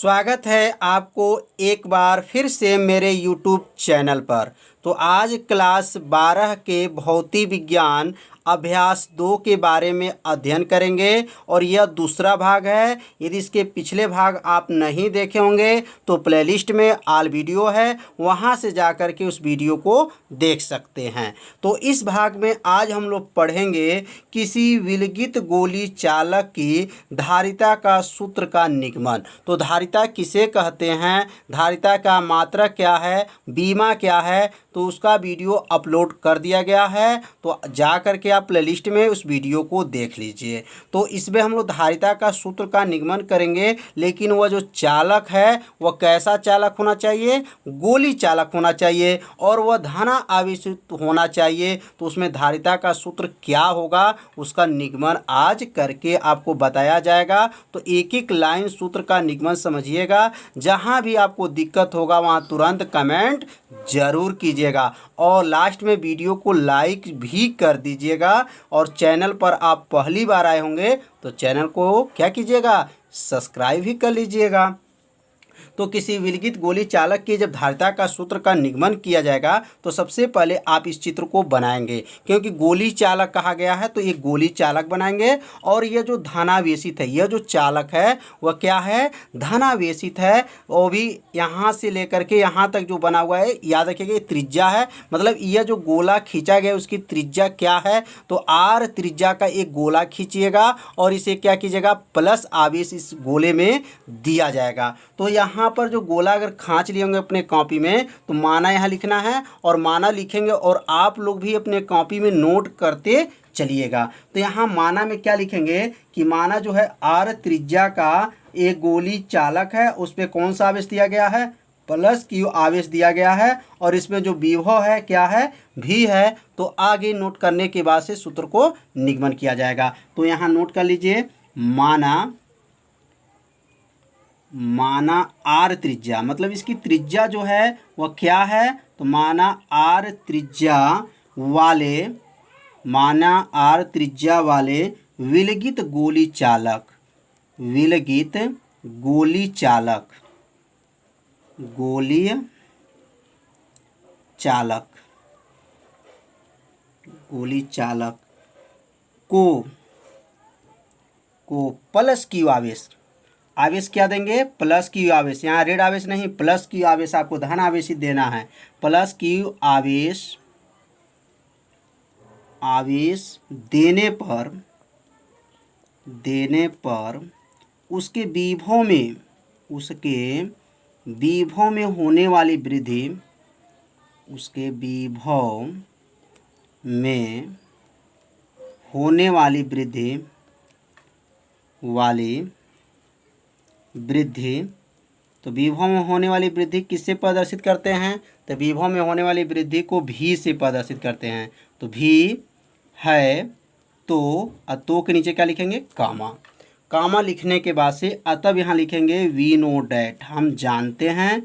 स्वागत है आपको एक बार फिर से मेरे YouTube चैनल पर। तो आज क्लास 12 के भौतिक विज्ञान अभ्यास 2 के बारे में अध्ययन करेंगे और यह दूसरा भाग है। यदि इसके पिछले भाग आप नहीं देखे होंगे तो प्लेलिस्ट में ऑल वीडियो है, वहां से जाकर के उस वीडियो को देख सकते हैं। तो इस भाग में आज हम लोग पढ़ेंगे किसी विलगित गोली चालक की धारिता का सूत्र का निगमन। तो धारिता किसे कहते हैं, धारिता का मात्रक क्या है, बीमा क्या है, तो उसका वीडियो अपलोड कर दिया गया है। तो जा कर के आप प्लेलिस्ट में उस वीडियो को देख लीजिए। तो इसमें हम लोग धारिता का सूत्र का निगमन करेंगे, लेकिन वह जो चालक है वह कैसा चालक होना चाहिए, गोली चालक होना चाहिए और वह धना आवेशित होना चाहिए। तो उसमें धारिता का सूत्र क्या होगा उसका निगमन आज करके आपको बताया जाएगा। तो एक एक लाइन सूत्र का निगमन समझिएगा। जहाँ भी आपको दिक्कत होगा वहाँ तुरंत कमेंट जरूर कीजिएगा और लास्ट में वीडियो को लाइक भी कर दीजिएगा। और चैनल पर आप पहली बार आए होंगे तो चैनल को क्या कीजिएगा, सब्सक्राइब भी कर लीजिएगा। तो किसी विलगित गोली चालक की जब धारिता का सूत्र का निगमन किया जाएगा तो सबसे पहले आप इस चित्र को बनाएंगे, क्योंकि गोली चालक कहा गया है तो ये गोली चालक बनाएंगे। और ये जो धनावेशित है, यह जो चालक है वह क्या है, धनावेशित है। वो भी यहाँ से लेकर के यहाँ तक जो बना हुआ है, याद रखिएगा ये त्रिज्या है, मतलब यह जो गोला खींचा गया उसकी त्रिज्या क्या है, तो आर त्रिज्या का एक गोला खींचिएगा और इसे क्या कीजिएगा, प्लस आवेश इस गोले में दिया जाएगा। तो यहाँ पर जो गोला अगर खींच लिए होंगे अपने कॉपी में तो माना यहाँ लिखना है और माना लिखेंगे और आप लोग भी अपने कॉपी में नोट करते चलिएगा। तो यहाँ माना में क्या लिखेंगे कि माना जो है आर त्रिज्या का एक गोली चालक है, उस पर कौन सा आवेश दिया गया है, प्लस क्यू आवेश दिया गया है और इसमें जो विभव है क्या है, भी है। तो आगे नोट करने के बाद से सूत्र को निगमन किया जाएगा। तो यहाँ नोट कर लीजिए, माना आर त्रिज्या, मतलब इसकी त्रिज्या जो है वह क्या है, तो माना आर त्रिज्या वाले विलगित गोली चालक, गोली चालक को प्लस क्यू आवेश क्या देंगे, प्लस क्यू आवेश। यहाँ रेड आवेश नहीं, प्लस क्यू आवेश आपको धन आवेशित देना है। प्लस क्यू आवेश देने पर उसके विभव में होने वाली वृद्धि, तो विभव में होने वाली वृद्धि किससे प्रदर्शित करते हैं, तो विभव में होने वाली वृद्धि को भी से प्रदर्शित करते हैं। तो भी है तो के नीचे क्या लिखेंगे, कामा लिखने के बाद से तब यहाँ लिखेंगे वी नो डैट। हम जानते हैं,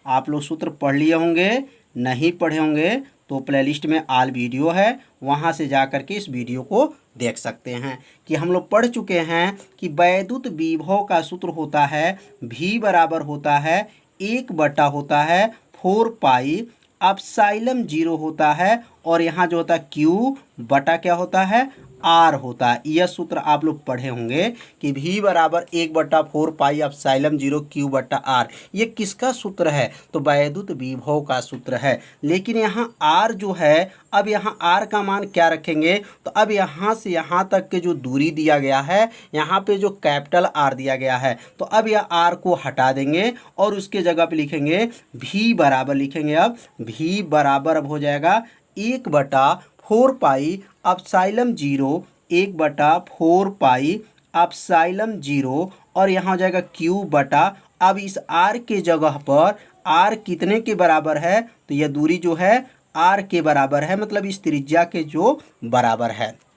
आप लोग सूत्र पढ़ लिए होंगे, नहीं पढ़े होंगे तो प्लेलिस्ट में ऑल वीडियो है, वहाँ से जा कर के इस वीडियो को देख सकते हैं कि हम लोग पढ़ चुके हैं कि वैद्युत विभव का सूत्र होता है V बराबर होता है 1/4 पाई एप्सिलॉन 0 होता है और यहाँ जो होता है Q बटा क्या होता है, आर होता है। यह सूत्र आप लोग पढ़े होंगे कि V बराबर 1/4 पाई एप्सिलॉन 0 Q बटा आर। ये किसका सूत्र है, तो वैद्युत विभव का सूत्र है। लेकिन यहाँ R जो है, अब यहाँ R का मान क्या रखेंगे, तो अब यहाँ से यहाँ तक के जो दूरी दिया गया है, यहाँ पे जो कैपिटल R दिया गया है, तो अब यह R को हटा देंगे और उसके जगह पे लिखेंगे V बराबर, लिखेंगे अब V बराबर अब हो जाएगा 1/4 पाई एप्सिलॉन 0, 1/4 पाई एप्सिलॉन 0 और यहाँ हो जाएगा Q बटा, अब इस R के जगह पर R कितने के बराबर है, तो यह दूरी जो है R के बराबर है, मतलब इस त्रिज्या के जो बराबर है।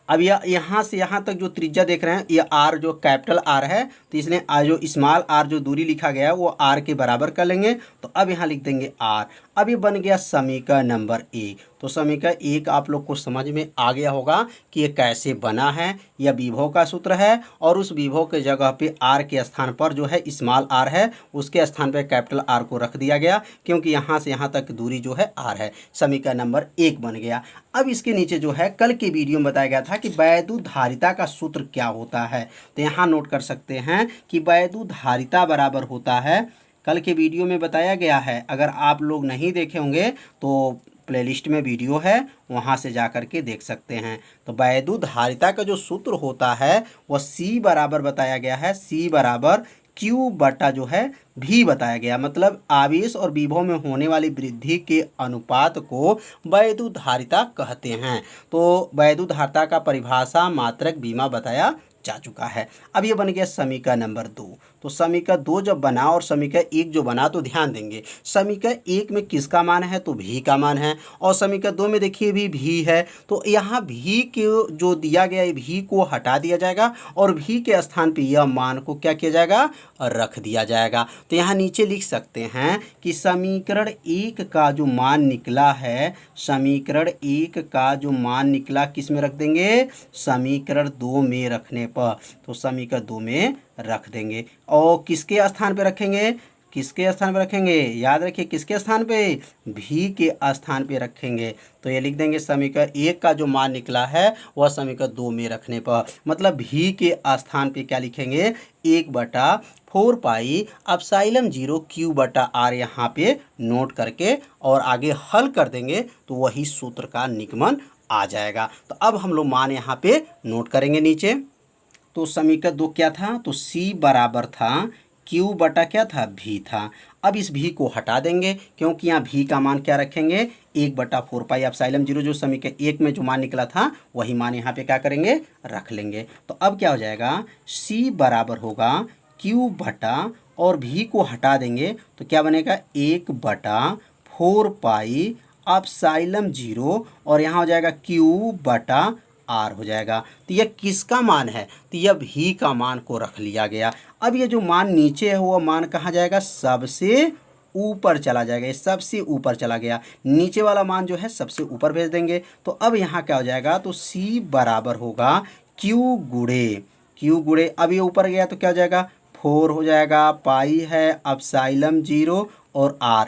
अब यह यहाँ से यहाँ तक जो त्रिज्या देख रहे हैं, यह R जो कैपिटल R है, तो इसने जो स्मॉल r जो दूरी लिखा गया है वो R के बराबर कर लेंगे। तो अब यहाँ लिख देंगे R। अब ये बन गया समीकरण नंबर 1। तो समीकरण 1 आप लोग को समझ में आ गया होगा कि ये कैसे बना है। यह विभव का सूत्र है और उस विभव के जगह पे आर के स्थान पर जो है स्मॉल आर है, उसके स्थान पर कैपिटल आर को रख दिया गया, क्योंकि यहाँ से यहाँ तक दूरी जो है आर है। समीकरण नंबर 1 बन गया। अब इसके नीचे जो है कल के वीडियो में बताया गया था कि वैद्युत धारिता का सूत्र क्या होता है। तो यहाँ नोट कर सकते हैं कि वैद्युत धारिता बराबर होता है, कल के वीडियो में बताया गया है। अगर आप लोग नहीं देखे होंगे तो प्लेलिस्ट में वीडियो है, वहाँ से जा कर के देख सकते हैं। तो वैद्युत धारिता का जो सूत्र होता है वह C बराबर बताया गया है, C बराबर Q बटा जो है V बताया गया। मतलब आवेश और विभव में होने वाली वृद्धि के अनुपात को वैद्युत धारिता कहते हैं। तो वैद्युत धारिता का परिभाषा मात्रक बीमा बताया जा चुका है। अब ये बन गया समीकरण नंबर 2। तो समीकरण 2 जब बना और समीकरण 1 जो बना, तो ध्यान देंगे समीकरण 1 में किसका मान है, तो V का मान है, और समीकरण 2 में देखिए भी V है। तो यहाँ V के जो दिया गया है V को हटा दिया जाएगा और V के स्थान पे यह मान को क्या किया जाएगा, रख दिया जाएगा। तो यहाँ नीचे लिख सकते हैं कि समीकरण 1 का जो मान निकला है, समीकरण 1 का जो मान निकला किस में रख देंगे, समीकरण 2 में रखने पर। तो समीकरण 2 में रख देंगे और किसके स्थान पे रखेंगे, किसके स्थान पे रखेंगे, याद रखिए किसके स्थान पे, भी के स्थान पे रखेंगे। तो ये लिख देंगे समीकरण 1 का जो मान निकला है वह समीकरण 2 में रखने पर, मतलब भी के स्थान पे क्या लिखेंगे, 1/4 पाई एप्सिलॉन 0 Q बटा R यहाँ पे नोट करके और आगे हल कर देंगे तो वही सूत्र का निगमन आ जाएगा। तो अब हम लोग मान यहाँ पे नोट करेंगे नीचे। तो समीकरण 2 क्या था, तो C बराबर था Q बटा क्या था, V था। अब इस V को हटा देंगे क्योंकि यहाँ V का मान क्या रखेंगे, 1/4 पाई एप्सिलॉन 0 जो समीकरण 1 में जो मान निकला था वही मान यहाँ पे क्या करेंगे, रख लेंगे। तो अब क्या हो जाएगा, C बराबर होगा Q बटा और V को हटा देंगे तो क्या बनेगा, 1/4 पाई एप्सिलॉन 0 और यहाँ हो जाएगा Q बटा R हो जाएगा। तो यह किसका मान है, तो यह V का मान को रख लिया गया। अब ये जो मान नीचे है वह मान कहाँ जाएगा, सबसे ऊपर चला जाएगा। ये सबसे ऊपर चला गया, नीचे वाला मान जो है सबसे ऊपर भेज देंगे। तो अब यहाँ क्या हो जाएगा, तो C बराबर होगा Q गुणे, अब ये ऊपर गया तो क्या हो जाएगा, 4 हो जाएगा, पाई है एप्सिलॉन 0 और R,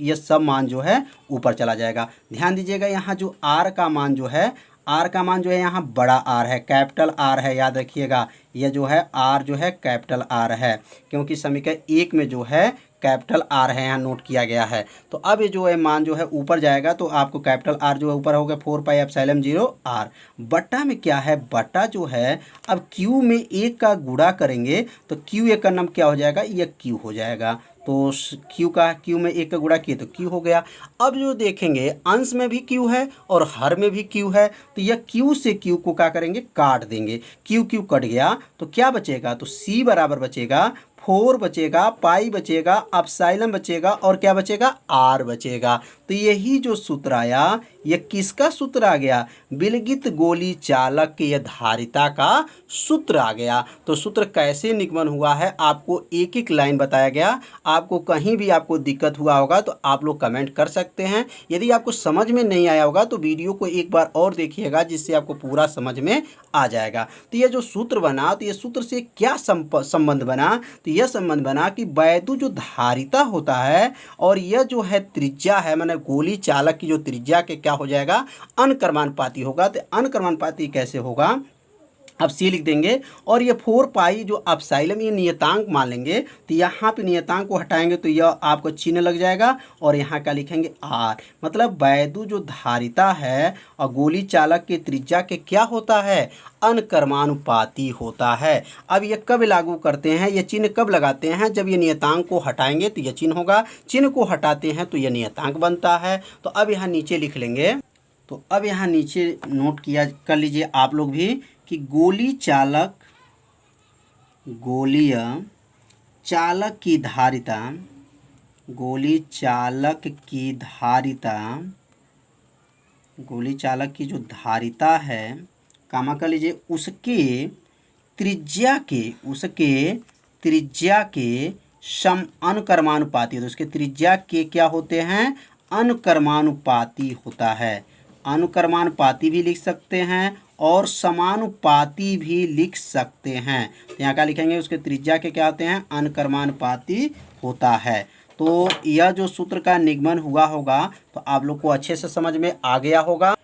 ये सब मान जो है ऊपर चला जाएगा। ध्यान दीजिएगा यहाँ जो R का मान जो है, R का मान जो है यहाँ बड़ा R है, कैपिटल R है, याद रखिएगा। यह जो है R जो है कैपिटल R है, क्योंकि समीकरण 1 में जो है कैपिटल R है, यहाँ नोट किया गया है। तो अब ये जो है मान जो है ऊपर जाएगा तो आपको कैपिटल R जो है ऊपर हो गया 4 पाई एप्सिलॉन 0 R बट्टा में क्या है, बट्टा जो है अब Q में 1 का गुणा करेंगे तो Q 1 का नाम क्या हो जाएगा, यह Q हो जाएगा। तो Q में 1 का गुणा किए तो Q हो गया। अब जो देखेंगे अंश में भी Q है और हर में भी Q है, तो यह Q से Q को क्या करेंगे, काट देंगे। Q कट गया तो क्या बचेगा, तो C बराबर बचेगा 4 बचेगा, पाई बचेगा, एप्सिलॉन बचेगा और क्या बचेगा, R बचेगा। तो यही जो सूत्र आया यह किसका सूत्र आ गया, विलगित गोली चालक के धारिता का सूत्र आ गया। तो सूत्र कैसे निगमन हुआ है आपको एक एक लाइन बताया गया। आपको कहीं भी आपको दिक्कत हुआ होगा तो आप लोग कमेंट कर सकते हैं। यदि आपको समझ में नहीं आया होगा तो वीडियो को एक बार और देखिएगा, जिससे आपको पूरा समझ में आ जाएगा। तो यह जो सूत्र बना, तो ये सूत्र से क्या संबंध बना, तो यह संबंध बना कि वैद्युत जो धारिता होता है और यह जो है त्रिज्या है, माने गोली चालक की जो त्रिज्या के क्या हो जाएगा, अनकर्मानुपाती होगा। तो अनकर्मानुपाती कैसे होगा, अब C लिख देंगे और ये 4 पाई जो एप्सिलॉन ये नियतांक मान लेंगे। तो यहाँ पे नियतांक को हटाएंगे तो यह आपको चिन्ह लग जाएगा और यहाँ क्या लिखेंगे, R। मतलब वैद्युत जो धारिता है और गोली चालक के त्रिज्या के क्या होता है, अनकर्मानुपाती होता है। अब ये कब लागू करते हैं, ये चिन्ह कब लगाते हैं, जब ये नियतांक को हटाएंगे तो यह चिन्ह होगा, चिन्ह को हटाते हैं तो यह नियतांक बनता है। तो अब यहाँ नीचे लिख लेंगे। तो अब यहाँ नीचे नोट किया कर लीजिए आप लोग भी कि गोलीय चालक की धारिता, गोली चालक की जो धारिता है, कामा कर लीजिए, उसके त्रिज्या के सम अनकर्मानुपाती। तो उसके त्रिज्या के क्या होते हैं, अनुक्रमानुपाती होता है। अनुक्रमानुपाती भी लिख सकते हैं और समानुपाती भी लिख सकते हैं। तो यहाँ क्या लिखेंगे, उसके त्रिज्या के क्या होते हैं, अनुक्रमानुपाती होता है। तो यह जो सूत्र का निगमन हुआ होगा तो आप लोग को अच्छे से समझ में आ गया होगा।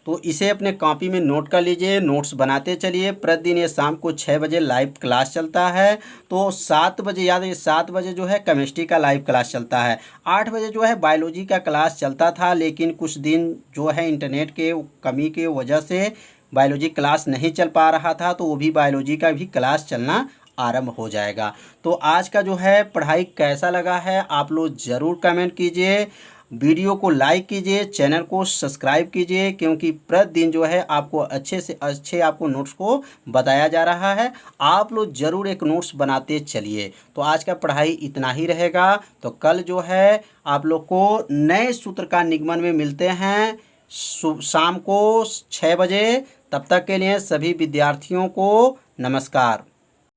तो इसे अपने कॉपी में नोट कर लीजिए, नोट्स बनाते चलिए। प्रतिदिन ये शाम को 6 बजे लाइव क्लास चलता है। तो 7 बजे याद है, 7 बजे जो है केमिस्ट्री का लाइव क्लास चलता है। 8 बजे जो है बायोलॉजी का क्लास चलता था, लेकिन कुछ दिन जो है इंटरनेट के कमी के वजह से बायोलॉजी क्लास नहीं चल पा रहा था, तो वो भी बायोलॉजी का भी क्लास चलना आरंभ हो जाएगा। तो आज का जो है पढ़ाई कैसा लगा है आप लोग ज़रूर कमेंट कीजिए। वीडियो को लाइक कीजिए, चैनल को सब्सक्राइब कीजिए, क्योंकि प्रतिदिन जो है आपको अच्छे से अच्छे आपको नोट्स को बताया जा रहा है। आप लोग ज़रूर एक नोट्स बनाते चलिए। तो आज का पढ़ाई इतना ही रहेगा। तो कल जो है आप लोग को नए सूत्र का निगमन में मिलते हैं शाम को 6 बजे। तब तक के लिए सभी विद्यार्थियों को नमस्कार।